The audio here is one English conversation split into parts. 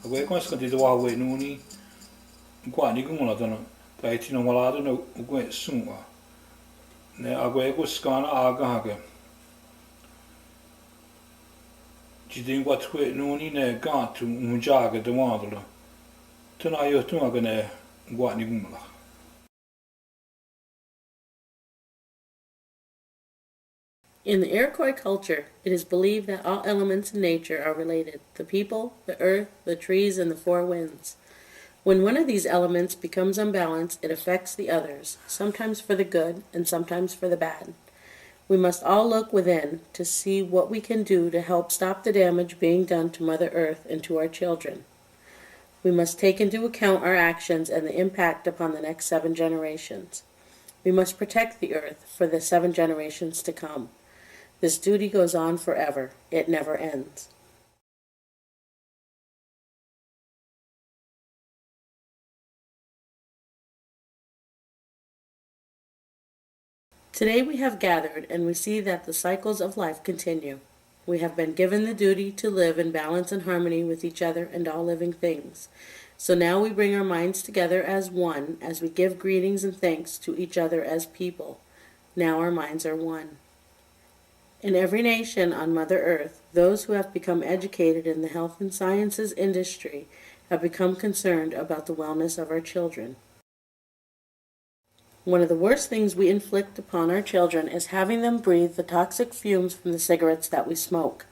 Agwe kon skati to wa we nuni kwa ni kun la tono tai tino wala to no ugwe sunwa ne agwe ko skana aga hage jidin kwa twe nuni ne ga tu unjaga de wadlo tuna yo tuna gane kwa ni kun la. In the Iroquois culture, it is believed that all elements in nature are related: the people, the earth, the trees, and the four winds. When one of these elements becomes unbalanced, it affects the others, sometimes for the good and sometimes for the bad. We must all look within to see what we can do to help stop the damage being done to Mother Earth and to our children. We must take into account our actions and the impact upon the next 7 generations. We must protect the earth for the 7 generations to come. This duty goes on forever. It never ends. Today we have gathered and we see that the cycles of life continue. We have been given the duty to live in balance and harmony with each other and all living things. So now we bring our minds together as one as we give greetings and thanks to each other as people. Now our minds are one. In every nation on Mother Earth, those who have become educated in the health and sciences industry have become concerned about the wellness of our children. One of the worst things we inflict upon our children is having them breathe the toxic fumes from the cigarettes that we smoke.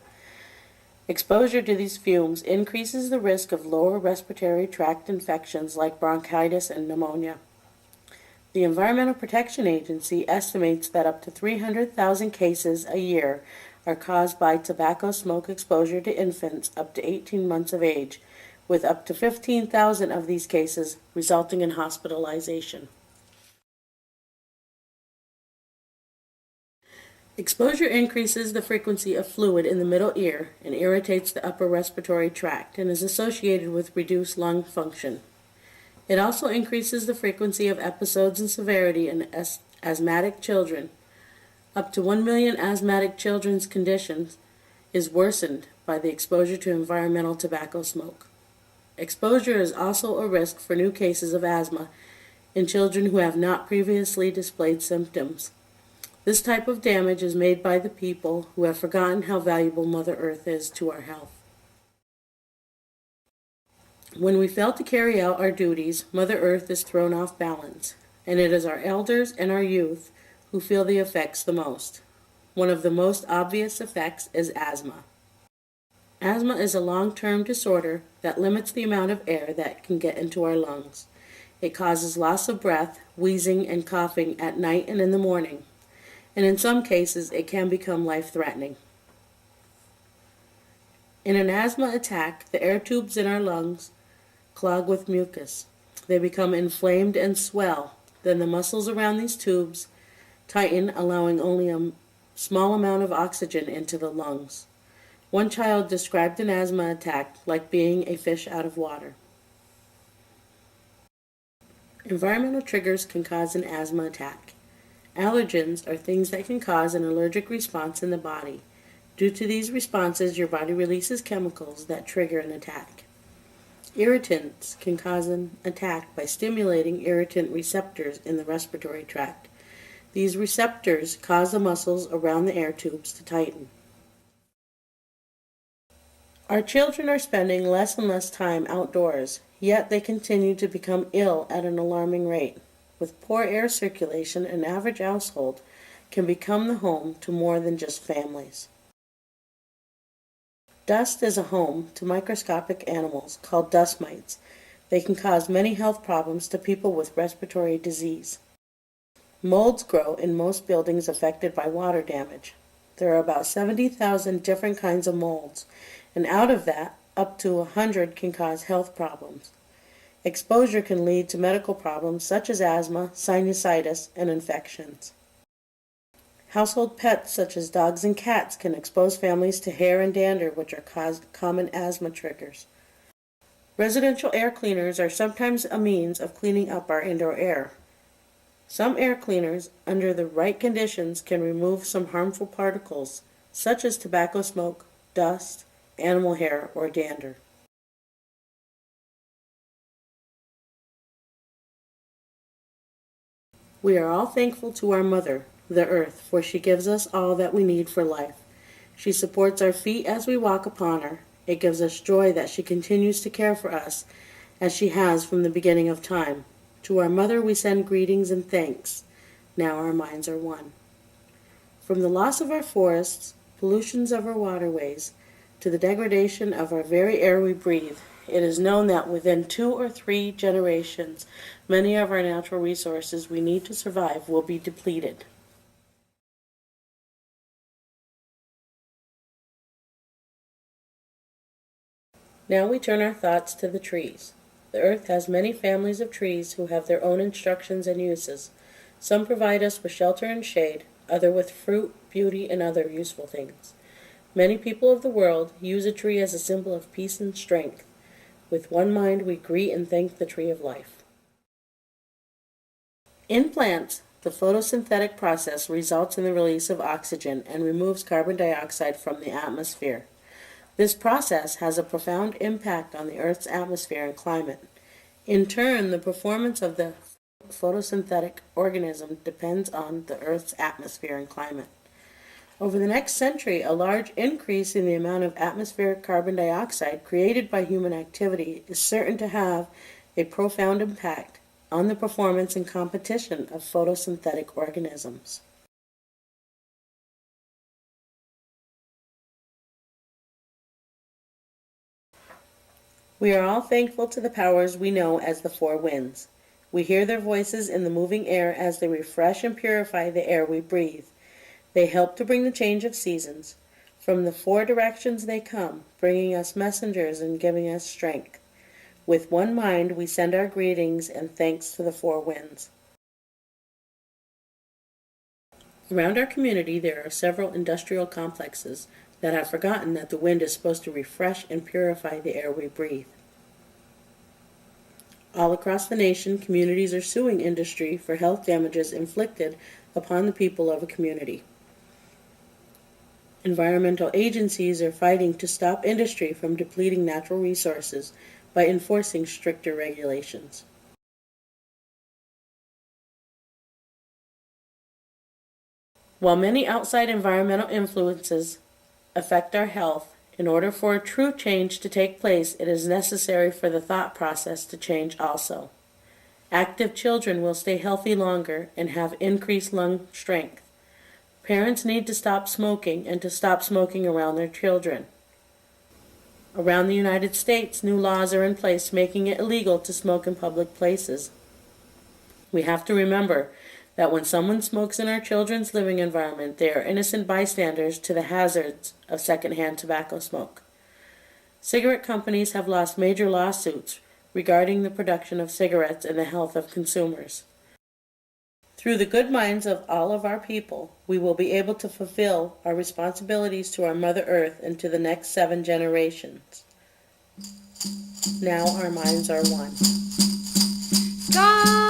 Exposure to these fumes increases the risk of lower respiratory tract infections like bronchitis and pneumonia. The Environmental Protection Agency estimates that up to 300,000 cases a year are caused by tobacco smoke exposure to infants up to 18 months of age, with up to 15,000 of these cases resulting in hospitalization. Exposure increases the frequency of fluid in the middle ear and irritates the upper respiratory tract and is associated with reduced lung function. It also increases the frequency of episodes and severity in asthmatic children. Up to 1 million asthmatic children's conditions is worsened by the exposure to environmental tobacco smoke. Exposure is also a risk for new cases of asthma in children who have not previously displayed symptoms. This type of damage is made by the people who have forgotten how valuable Mother Earth is to our health. When we fail to carry out our duties, Mother Earth is thrown off balance, and it is our elders and our youth who feel the effects the most. One of the most obvious effects is asthma. Asthma is a long-term disorder that limits the amount of air that can get into our lungs. It causes loss of breath, wheezing, and coughing at night and in the morning, and in some cases it can become life-threatening. In an asthma attack, the air tubes in our lungs clog with mucus. They become inflamed and swell. Then the muscles around these tubes tighten, allowing only a small amount of oxygen into the lungs. One child described an asthma attack like being a fish out of water. Environmental triggers can cause an asthma attack. Allergens are things that can cause an allergic response in the body. Due to these responses, your body releases chemicals that trigger an attack. Irritants can cause an attack by stimulating irritant receptors in the respiratory tract. These receptors cause the muscles around the air tubes to tighten. Our children are spending less and less time outdoors, yet they continue to become ill at an alarming rate. With poor air circulation, an average household can become the home to more than just families. Dust is a home to microscopic animals called dust mites. They can cause many health problems to people with respiratory disease. Molds grow in most buildings affected by water damage. There are about 70,000 different kinds of molds, and out of that, up to 100 can cause health problems. Exposure can lead to medical problems such as asthma, sinusitis, and infections. Household pets such as dogs and cats can expose families to hair and dander, which are common asthma triggers. Residential air cleaners are sometimes a means of cleaning up our indoor air. Some air cleaners, under the right conditions, can remove some harmful particles, such as tobacco smoke, dust, animal hair, or dander. We are all thankful to our mother, the earth, for she gives us all that we need for life. She supports our feet as we walk upon her. It gives us joy that she continues to care for us, as she has from the beginning of time. To our mother we send greetings and thanks. Now our minds are one. From the loss of our forests, pollutions of our waterways, to the degradation of our very air we breathe, it is known that within 2 or 3 generations, many of our natural resources we need to survive will be depleted. Now we turn our thoughts to the trees. The earth has many families of trees who have their own instructions and uses. Some provide us with shelter and shade, others with fruit, beauty, and other useful things. Many people of the world use a tree as a symbol of peace and strength. With one mind we greet and thank the tree of life. In plants, the photosynthetic process results in the release of oxygen and removes carbon dioxide from the atmosphere. This process has a profound impact on the Earth's atmosphere and climate. In turn, the performance of the photosynthetic organism depends on the Earth's atmosphere and climate. Over the next century, a large increase in the amount of atmospheric carbon dioxide created by human activity is certain to have a profound impact on the performance and competition of photosynthetic organisms. We are all thankful to the powers we know as the four winds. We hear their voices in the moving air as they refresh and purify the air we breathe. They help to bring the change of seasons. From the 4 directions they come, bringing us messengers and giving us strength. With one mind, we send our greetings and thanks to the 4 winds. Around our community, there are several industrial complexes that have forgotten that the wind is supposed to refresh and purify the air we breathe. All across the nation, communities are suing industry for health damages inflicted upon the people of a community. Environmental agencies are fighting to stop industry from depleting natural resources by enforcing stricter regulations. While many outside environmental influences affect our health, in order for a true change to take place, it is necessary for the thought process to change also. Active children will stay healthy longer and have increased lung strength. Parents need to stop smoking and to stop smoking around their children. Around the United States, new laws are in place making it illegal to smoke in public places. We have to remember that when someone smokes in our children's living environment, they are innocent bystanders to the hazards of secondhand tobacco smoke. Cigarette companies have lost major lawsuits regarding the production of cigarettes and the health of consumers. Through the good minds of all of our people, we will be able to fulfill our responsibilities to our Mother Earth and to the next 7 generations. Now our minds are one. God!